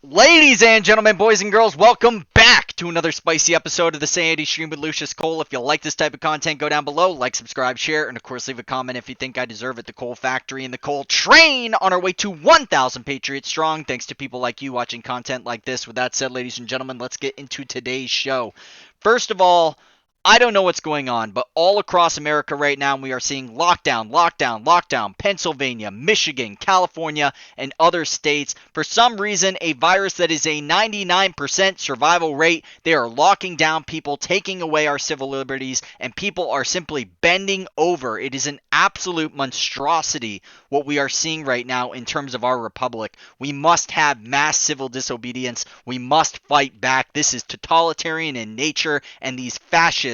Ladies and gentlemen, boys and girls, welcome back to another spicy episode of the Sanity stream with Lucius Cole. If you like this type of content, go down below, like, subscribe, share, and of course leave a comment if you think I deserve it. The Cole Factory and the Cole Train on our way to 1,000 Patriots strong, thanks to people like you watching content like this. With that said, ladies and gentlemen, let's get into today's show. First of all, I don't know what's going on, but all across America right now, we are seeing lockdown, Pennsylvania, Michigan, California, and other states. For some reason, a virus that is a 99% survival rate, they are locking down people, taking away our civil liberties, and people are simply bending over. It is an absolute monstrosity what we are seeing right now in terms of our republic. We must have mass civil disobedience. We must fight back. This is totalitarian in nature, and these fascists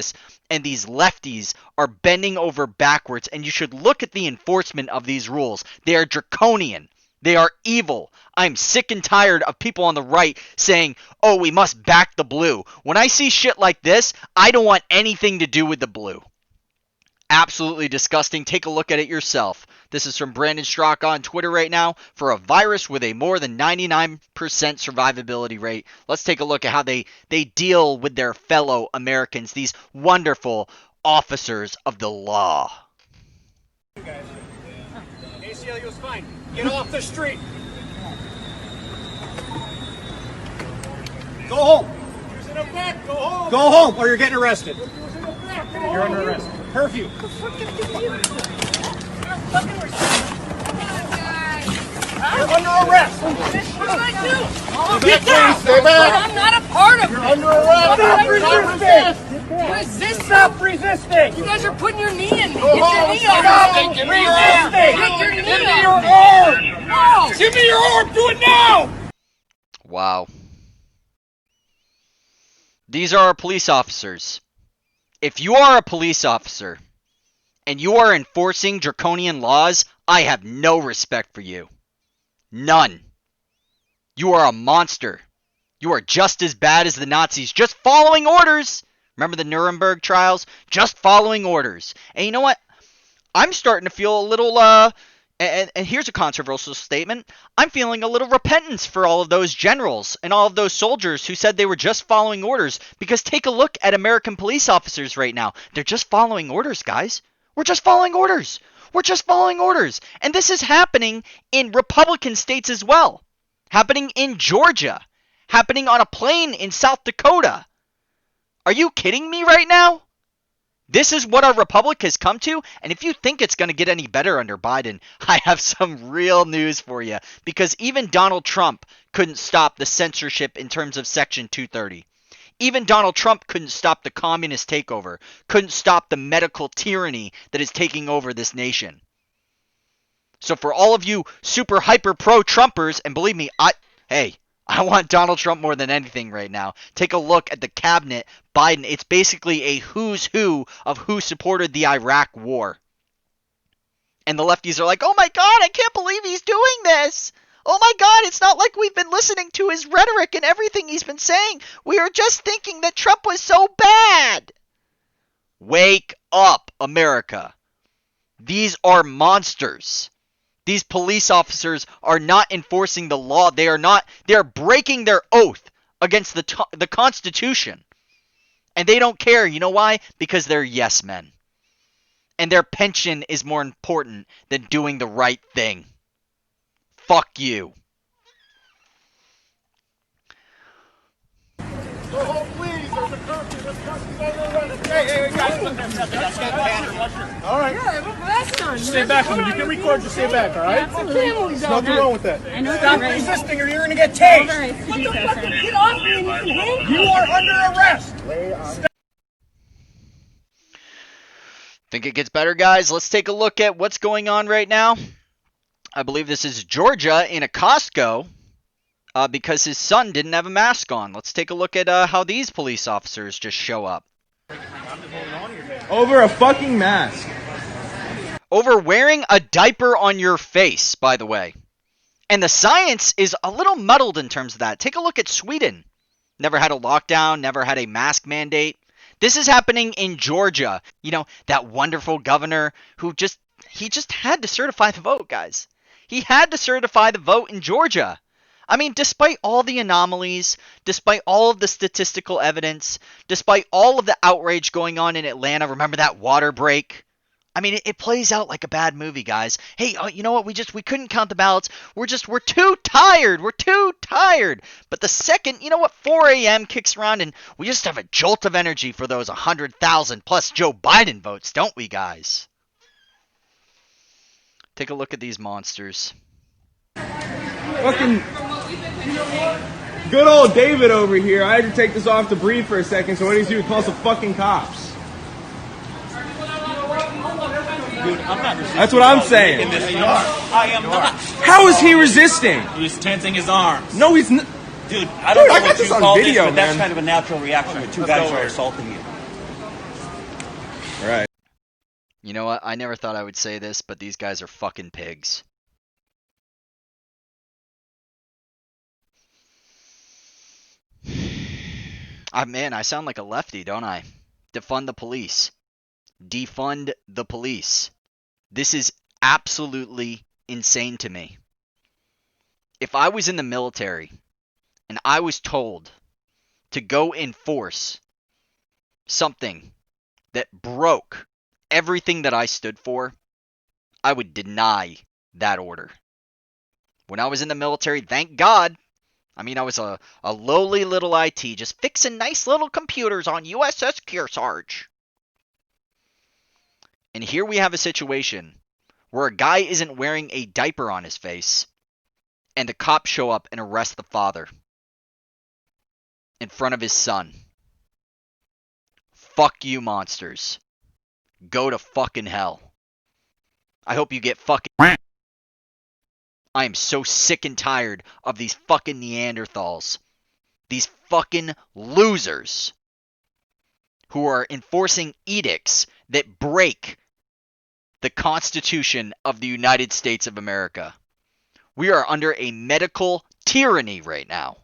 and these lefties are bending over backwards, and you should look at the enforcement of these rules. They are draconian. They are evil. I'm sick and tired of people on the right saying, oh, we must back the blue. When I see shit like this, I don't want anything to do with the blue. Absolutely disgusting. Take a look at it yourself. This is from Brandon Strzok on Twitter right now. For a virus with a more than 99% survivability rate, let's take a look at how they deal with their fellow Americans, these wonderful officers of the law. ACLU is fine. Get off the street. Go home. Who's in the back? Go home. Go home or you're getting arrested. You're under arrest. Curfew. You're under arrest. What did I do? Get down. Stay back. I'm not a part of it. You're under arrest. Stop resisting. Resist. Stop resisting. You guys are putting your knee in me. Go Get your home. knee on Stop me. resisting. Get your knee Give me on your me. arm. No. Give me your arm. Do it now. Wow. These are our police officers. If you are a police officer and you are enforcing draconian laws, I have no respect for you. None. You are a monster. You are just as bad as the Nazis, just following orders. Remember the Nuremberg trials? Just following orders. And you know what? I'm starting to feel a little, and here's a controversial statement. I'm feeling a little repentance for all of those generals and all of those soldiers who said they were just following orders. Because take a look at American police officers right now. They're just following orders, guys. We're just following orders. We're just following orders. And this is happening in Republican states as well. Happening in Georgia. Happening on a plane in South Dakota. Are you kidding me right now? This is what our republic has come to, and if you think it's going to get any better under Biden, I have some real news for you, because even Donald Trump couldn't stop the censorship in terms of Section 230. Even Donald Trump couldn't stop the communist takeover, couldn't stop the medical tyranny that is taking over this nation. So for all of you super hyper pro-Trumpers, and believe me, I want Donald Trump more than anything right now. Take a look at the cabinet. Biden, it's basically a who's who of who supported the Iraq war. And the lefties are like, oh my God, I can't believe he's doing this. Oh my God, it's not like we've been listening to his rhetoric and everything he's been saying. We were just thinking that Trump was so bad. Wake up, America. These are monsters. These police officers are not enforcing the law. They are breaking their oath against the Constitution. And they don't care. You know why? Because they're yes men. And their pension is more important than doing the right thing. Fuck you. Go home, please. There's a curfew. This country's under arrest. Hey, guys. All right. Yeah, but that's not. Stay back. You can record. Just stay back, all right? There's nothing wrong with that. I know it's Stop not right. resisting or you're going to get tased. Right. What the fuck? Get off me and you can handcuff. You are under arrest. Think it gets better, guys? Let's take a look at what's going on right now. I believe this is Georgia in a Costco because his son didn't have a mask on. Let's take a look at how these police officers just show up. Over a fucking mask. Over wearing a diaper on your face, by the way. And the science is a little muddled in terms of that. Take a look at Sweden. Never had a lockdown, never had a mask mandate. This is happening in Georgia. You know, that wonderful governor who just had to certify the vote, guys. He had to certify the vote in Georgia. I mean, despite all the anomalies, despite all of the statistical evidence, despite all of the outrage going on in Atlanta, remember that water break? I mean, it plays out like a bad movie, guys. Hey, you know what? We couldn't count the ballots. We're too tired. We're too tired. But the second, you know what, 4 a.m. kicks around and we just have a jolt of energy for those 100,000 plus Joe Biden votes, don't we, guys? Take a look at these monsters. Fucking good old David over here. I had to take this off to breathe for a second, so what does he do? He calls the fucking cops. Dude, I'm not resisting. That's what I'm saying. I am not. How is he resisting? He's tensing his arms. No, he's not. Dude, I don't know I got what this you on call video, this, but that's man. kind of a natural reaction when two guys are assaulting you. All right. You know what? I never thought I would say this, but these guys are fucking pigs. Man, I sound like a lefty, don't I? Defund the police. Defund the police. This is absolutely insane to me. If I was in the military and I was told to go enforce something that broke everything that I stood for, I would deny that order. When I was in the military, thank God, I mean, I was a lowly little IT, just fixing nice little computers on USS Kearsarge. And here we have a situation where a guy isn't wearing a diaper on his face, and the cops show up and arrest the father in front of his son. Fuck you, monsters. Go to fucking hell. I hope you get fucking... I am so sick and tired of these fucking Neanderthals. These fucking losers who are enforcing edicts that break the Constitution of the United States of America. We are under a medical tyranny right now.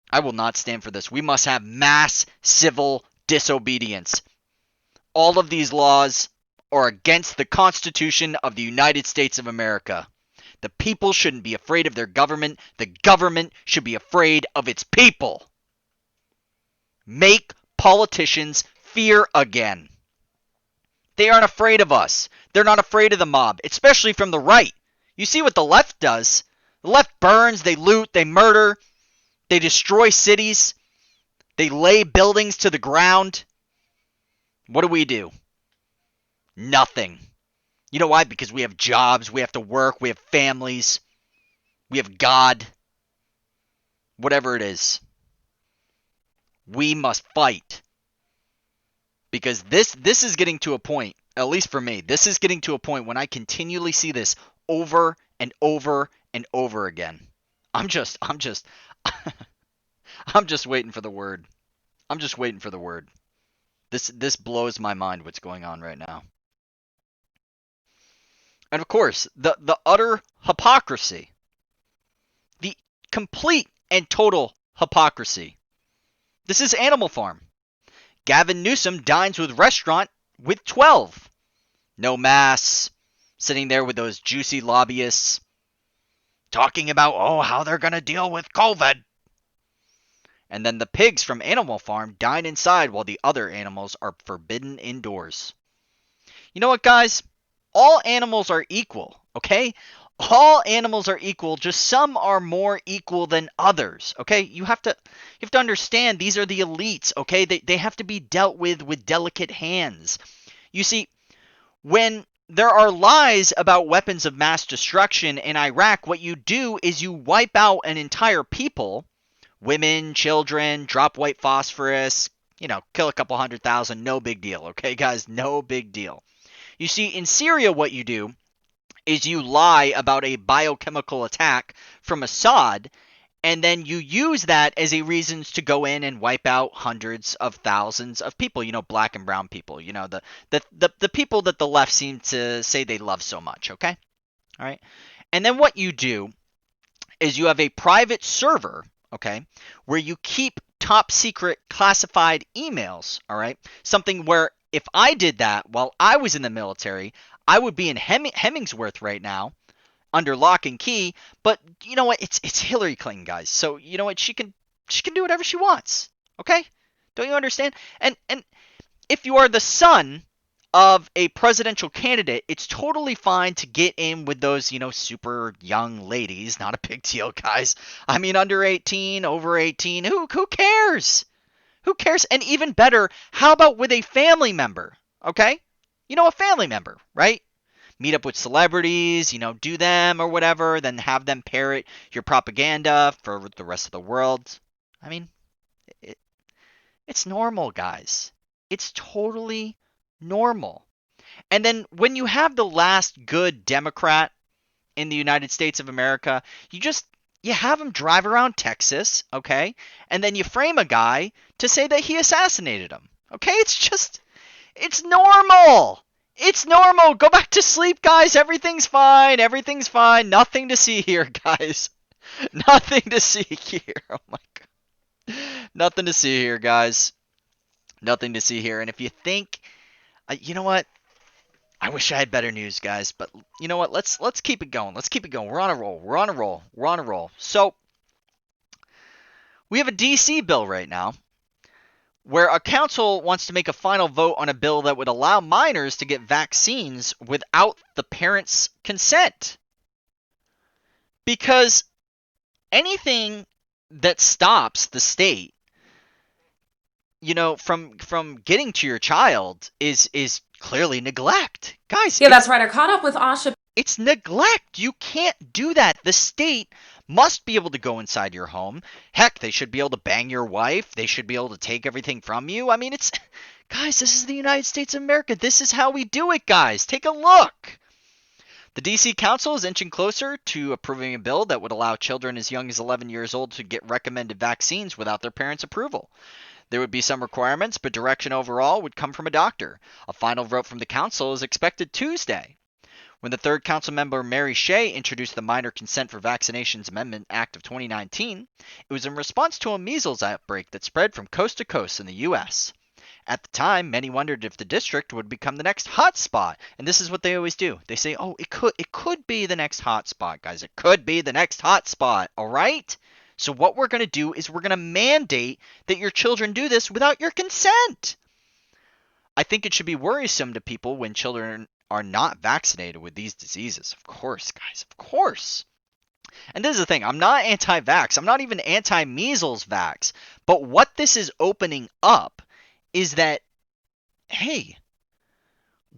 I will not stand for this. We must have mass civil disobedience. All of these laws are against the Constitution of the United States of America. The people shouldn't be afraid of their government. The government should be afraid of its people. Make politicians fear again. They aren't afraid of us. They're not afraid of the mob, especially from the right. You see what the left does. The left burns, they loot, they murder, they destroy cities, they lay buildings to the ground. What do? Nothing. You know why? Because we have jobs, we have to work, we have families, we have God. Whatever it is. We must fight. Because this is getting to a point, at least for me, this is getting to a point when I continually see this over and over and over again. I'm just I'm just waiting for the word. I'm just waiting for the word. This blows my mind what's going on right now. And of course, the utter hypocrisy. The complete and total hypocrisy. This is Animal Farm. Gavin Newsom dines with restaurant with 12. No masks, sitting there with those juicy lobbyists, talking about, how they're going to deal with COVID. And then the pigs from Animal Farm dine inside while the other animals are forbidden indoors. You know what, guys? All animals are equal, okay? All animals are equal, just some are more equal than others, okay? You have to understand these are the elites, okay? They have to be dealt with delicate hands. You see, when there are lies about weapons of mass destruction in Iraq, what you do is you wipe out an entire people, women, children, drop white phosphorus, kill a couple 100,000, no big deal, okay, guys? No big deal. You see, in Syria, what you do is you lie about a biochemical attack from Assad, and then you use that as a reason to go in and wipe out hundreds of thousands of people, black and brown people, the people that the left seem to say they love so much, okay? All right. And then what you do is you have a private server, okay, where you keep top secret classified emails, all right? Something where if I did that while I was in the military, I would be in Hemingsworth right now, under lock and key. But you know what? It's Hillary Clinton, guys. So you know what? She can do whatever she wants. Okay? Don't you understand? And if you are the son of a presidential candidate, it's totally fine to get in with those, super young ladies. Not a big deal, guys. I mean, under 18, over 18, who cares? Who cares? And even better, how about with a family member? Okay? A family member, right? Meet up with celebrities, do them or whatever, then have them parrot your propaganda for the rest of the world. I mean, it's normal, guys. It's totally normal. And then when you have the last good Democrat in the United States of America, you have him drive around Texas, okay? And then you frame a guy to say that he assassinated him. Okay? It's normal. It's normal. Go back to sleep, guys. Everything's fine. Everything's fine. Nothing to see here, guys. Nothing to see here. Oh my god. Nothing to see here, guys. Nothing to see here. And if you think, you know what? I wish I had better news, guys. But you know what? Let's keep it going. Let's keep it going. We're on a roll. We're on a roll. We're on a roll. So we have a DC bill right now where a council wants to make a final vote on a bill that would allow minors to get vaccines without the parents' consent. Because anything that stops the state, from getting to your child is clearly neglect. Guys, yeah, that's right. I caught up with Asha. It's neglect. You can't do that. The state must be able to go inside your home. Heck, they should be able to bang your wife. They should be able to take everything from you. I mean, guys, this is the United States of America. This is how we do it, guys. Take a look. The D.C. Council is inching closer to approving a bill that would allow children as young as 11 years old to get recommended vaccines without their parents' approval. There would be some requirements, but direction overall would come from a doctor. A final vote from the council is expected Tuesday. When the third council member, Mary Shea, introduced the Minor Consent for Vaccinations Amendment Act of 2019, it was in response to a measles outbreak that spread from coast to coast in the U.S. At the time, many wondered if the district would become the next hotspot. And this is what they always do. They say, oh, it could be the next hotspot, guys. It could be the next hotspot, all right? So what we're going to do is we're going to mandate that your children do this without your consent. I think it should be worrisome to people when children are not vaccinated with these diseases. Of course, guys, of course. And this is the thing. I'm not anti-vax. I'm not even anti-measles vax. But what this is opening up is that, hey,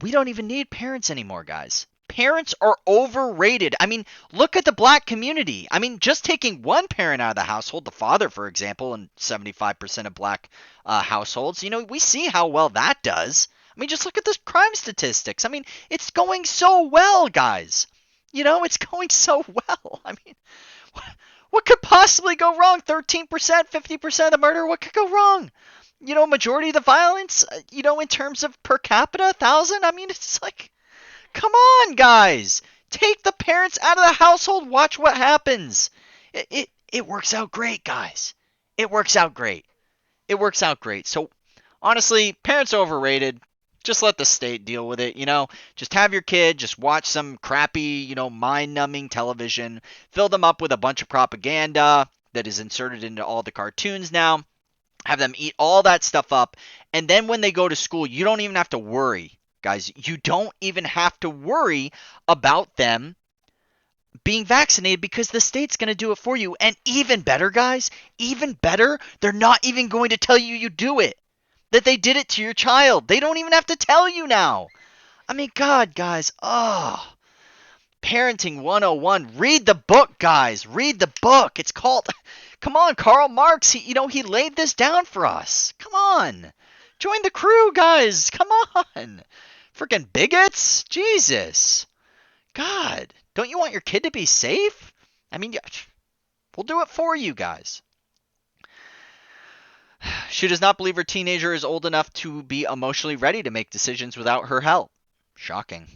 we don't even need parents anymore, guys. Parents are overrated. I mean, look at the black community. I mean, just taking one parent out of the household, the father, for example, in 75% of black households, we see how well that does. I mean, just look at the crime statistics. I mean, it's going so well, guys. It's going so well. I mean, what could possibly go wrong? 13%, 50% of the murder, what could go wrong? Majority of the violence, in terms of per capita, 1,000. I mean, it's like, come on, guys. Take the parents out of the household. Watch what happens. It works out great, guys. It works out great. It works out great. So, honestly, parents are overrated. Just let the state deal with it, Just have your kid, just watch some crappy, mind-numbing television. Fill them up with a bunch of propaganda that is inserted into all the cartoons now. Have them eat all that stuff up. And then when they go to school, you don't even have to worry, guys. You don't even have to worry about them being vaccinated because the state's going to do it for you. And even better, guys, even better, they're not even going to tell you do it. That they did it to your child. They don't even have to tell you now. I mean, God, guys. Oh, Parenting 101. Read the book, guys. Read the book. It's called... Come on, Karl Marx. He laid this down for us. Come on. Join the crew, guys. Come on. Freaking bigots. Jesus. God. Don't you want your kid to be safe? I mean, we'll do it for you guys. She does not believe her teenager is old enough to be emotionally ready to make decisions without her help. Shocking.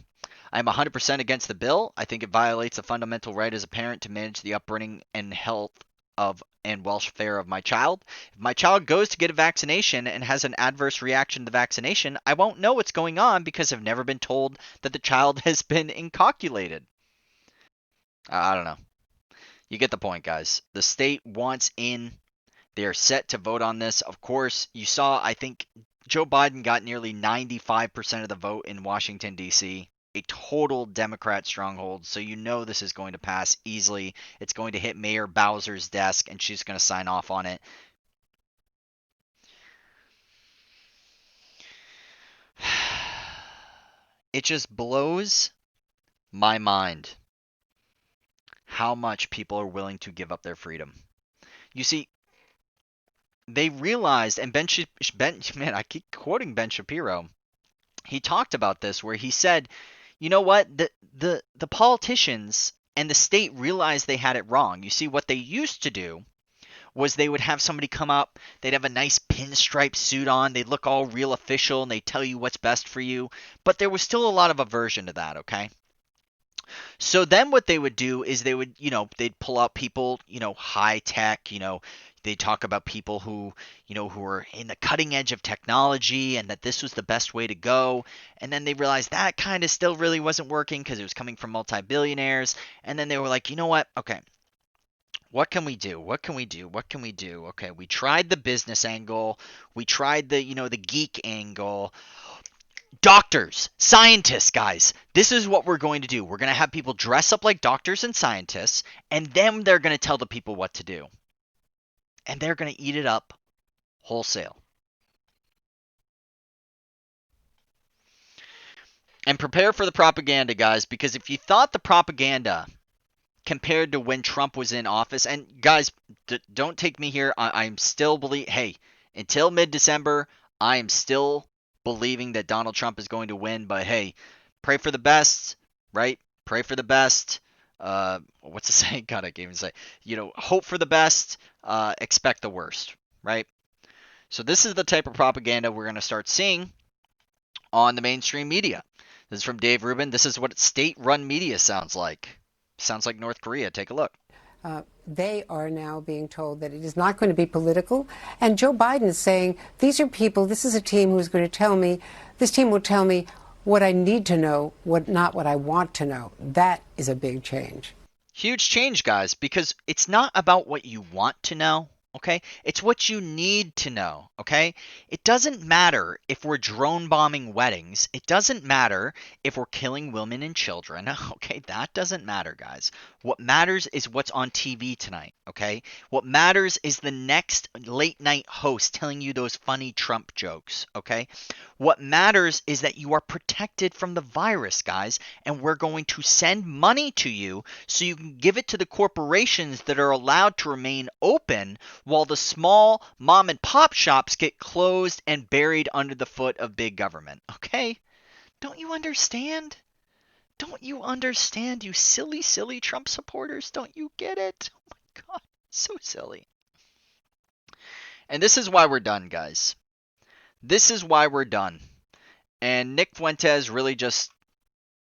I am 100% against the bill. I think it violates a fundamental right as a parent to manage the upbringing and health and welfare of my child. If my child goes to get a vaccination and has an adverse reaction to the vaccination, I won't know what's going on because I've never been told that the child has been inoculated. I don't know. You get the point, guys. The state wants in. They are set to vote on this. Of course, you saw, I think Joe Biden got nearly 95% of the vote in Washington, D.C., a total Democrat stronghold. So you know this is going to pass easily. It's going to hit Mayor Bowser's desk, and she's going to sign off on it. It just blows my mind how much people are willing to give up their freedom. You see, they realized, and man, I keep quoting Ben Shapiro. He talked about this where he said, you know what, the politicians and the state realized they had it wrong. You see, what they used to do was they would have somebody come up, they'd have a nice pinstripe suit on, they'd look all real official, and they'd tell you what's best for you. But there was still a lot of aversion to that, okay? So then what they would do is they would, they'd pull out people, high tech, they talk about people who, who are in the cutting edge of technology and that this was the best way to go. And then they realized that kind of still really wasn't working because it was coming from multi-billionaires. And then they were like, you know what? Okay. What can we do? What can we do? What can we do? Okay, we tried the business angle. We tried the, the geek angle. Doctors, scientists, guys. This is what we're going to do. We're going to have people dress up like doctors and scientists, and then they're going to tell the people what to do. And they're going to eat it up wholesale. And prepare for the propaganda, guys, because if you thought the propaganda compared to when Trump was in office, and guys, don't take me here. I'm still until mid-December, I am still believing that Donald Trump is going to win, but hey, pray for the best, right? Pray for the best. What's the saying? God, I can't even say. Hope for the best, expect the worst, right? So this is the type of propaganda we're going to start seeing on the mainstream media. This is from Dave Rubin. This is what state-run media sounds like. Sounds like North Korea. Take a look. They are now being told that it is not going to be political. And Joe Biden is saying, these are people, this is a team who's going to tell me, this team will tell me what I need to know, not what I want to know. That is a big change. Huge change, guys, because it's not about what you want to know. Okay? It's what you need to know, okay? It doesn't matter if we're drone bombing weddings. It doesn't matter if we're killing women and children, okay? That doesn't matter, guys. What matters is what's on TV tonight, okay? What matters is the next late night host telling you those funny Trump jokes, okay? What matters is that you are protected from the virus, guys, and we're going to send money to you so you can give it to the corporations that are allowed to remain open while the small mom and pop shops get closed and buried under the foot of big government. Okay? Don't you understand? Don't you understand, you silly, silly Trump supporters? Don't you get it? Oh my God, so silly. And this is why we're done, guys. This is why we're done. And Nick Fuentes really just,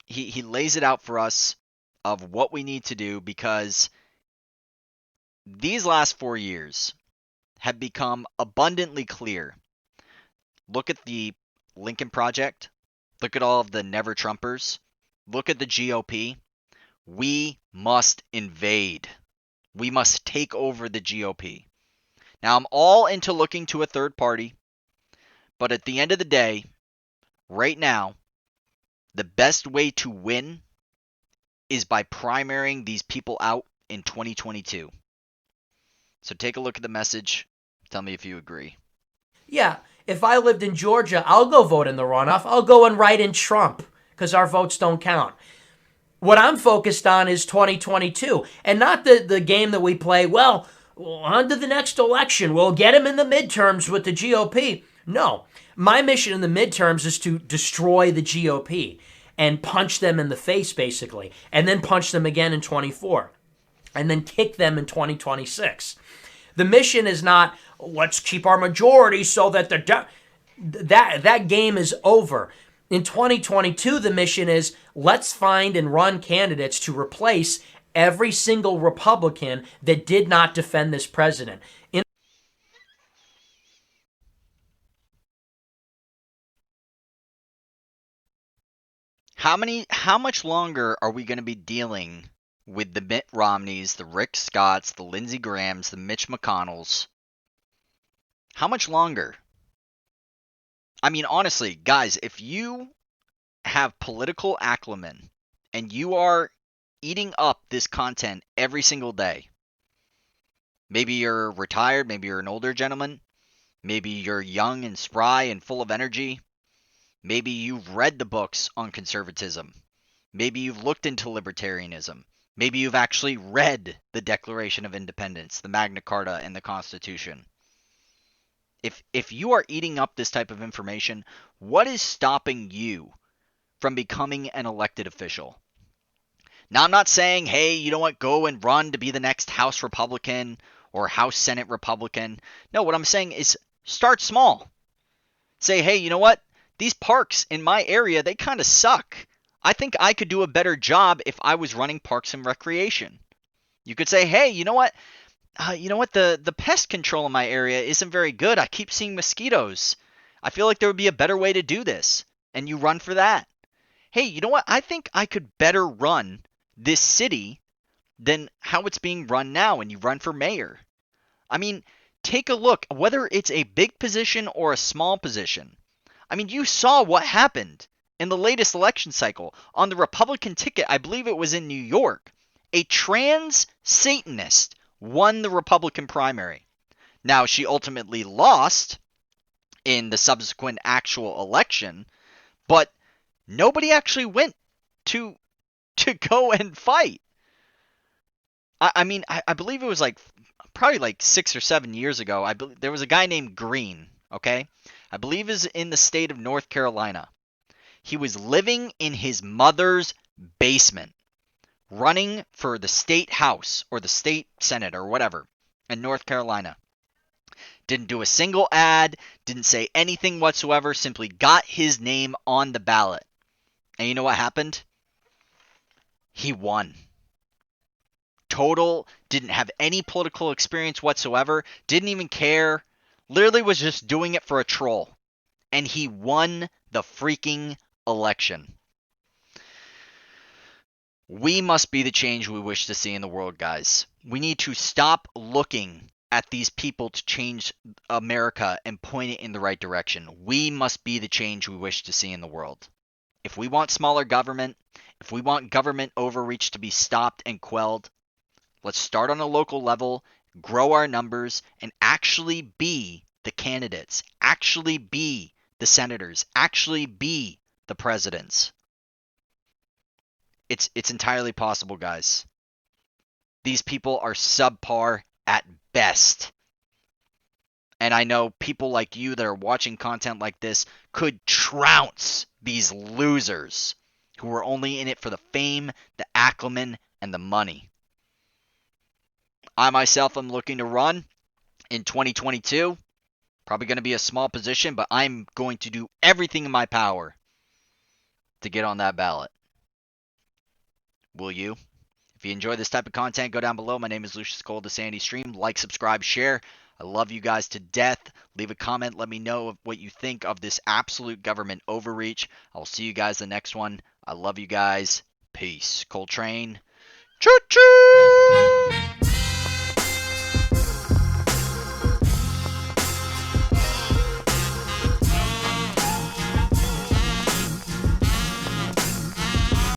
he lays it out for us of what we need to do, because these last 4 years have become abundantly clear. Look at the Lincoln Project. Look at all of the Never Trumpers. Look at the GOP. We must invade. We must take over the GOP. Now, I'm all into looking to a third party, but at the end of the day, right now, the best way to win is by primarying these people out in 2022. So take a look at the message. Tell me if you agree. Yeah, if I lived in Georgia, I'll go vote in the runoff. I'll go and write in Trump because our votes don't count. What I'm focused on is 2022 and not the game that we play, well, on to the next election. We'll get him in the midterms with the GOP. No, my mission in the midterms is to destroy the GOP and punch them in the face, basically, and then punch them again in 24 and then kick them in 2026. The mission is not, let's keep our majority so that that game is over. In 2022, the mission is, let's find and run candidates to replace every single Republican that did not defend this president. How much longer are we going to be dealing with the Mitt Romneys, the Rick Scotts, the Lindsey Grahams, the Mitch McConnells. How much longer? I mean, honestly, guys, if you have political acumen and you are eating up this content every single day, maybe you're retired, maybe you're an older gentleman, maybe you're young and spry and full of energy, maybe you've read the books on conservatism, maybe you've looked into libertarianism, maybe you've actually read the Declaration of Independence, the Magna Carta, and the Constitution. If you are eating up this type of information, what is stopping you from becoming an elected official? Now, I'm not saying, hey, you know what, go and run to be the next House Republican or House Senate Republican. No, what I'm saying is start small. Say, hey, you know what, these parks in my area, they kind of suck. I think I could do a better job if I was running Parks and Recreation. You could say, hey, you know what, the pest control in my area isn't very good. I keep seeing mosquitoes. I feel like there would be a better way to do this. And you run for that. Hey, you know what, I think I could better run this city than how it's being run now, and you run for mayor. I mean, take a look, whether it's a big position or a small position. I mean, you saw what happened in the latest election cycle. On the Republican ticket, I believe it was in New York, a trans Satanist won the Republican primary. Now, she ultimately lost in the subsequent actual election, but nobody actually went to go and fight. I mean, I believe it was like probably like 6 or 7 years ago. I believe there was a guy named Green, okay? I believe is in the state of North Carolina. He was living in his mother's basement, running for the state house or the state senate or whatever in North Carolina. Didn't do a single ad, didn't say anything whatsoever, simply got his name on the ballot. And you know what happened? He won. Total, didn't have any political experience whatsoever, didn't even care, literally was just doing it for a troll. And he won the freaking election. We must be the change we wish to see in the world, guys. We need to stop looking at these people to change America and point it in the right direction. We must be the change we wish to see in the world. If we want smaller government, if we want government overreach to be stopped and quelled, let's start on a local level, grow our numbers, and actually be the candidates, actually be the senators, actually be the presidents. It's entirely possible, guys. These people are subpar at best. And I know people like you that are watching content like this could trounce these losers who are only in it for the fame, the acumen, and the money. I myself am looking to run in 2022. Probably going to be a small position, but I'm going to do everything in my power to get on that ballot. Will you? If you enjoy this type of content, go down below. My name is Lucius Cole, the Sanity Stream. Like, subscribe, share. I love you guys to death. Leave a comment. Let me know what you think of this absolute government overreach. I'll see you guys the next one. I love you guys. Peace. Coltrane. Choo-choo!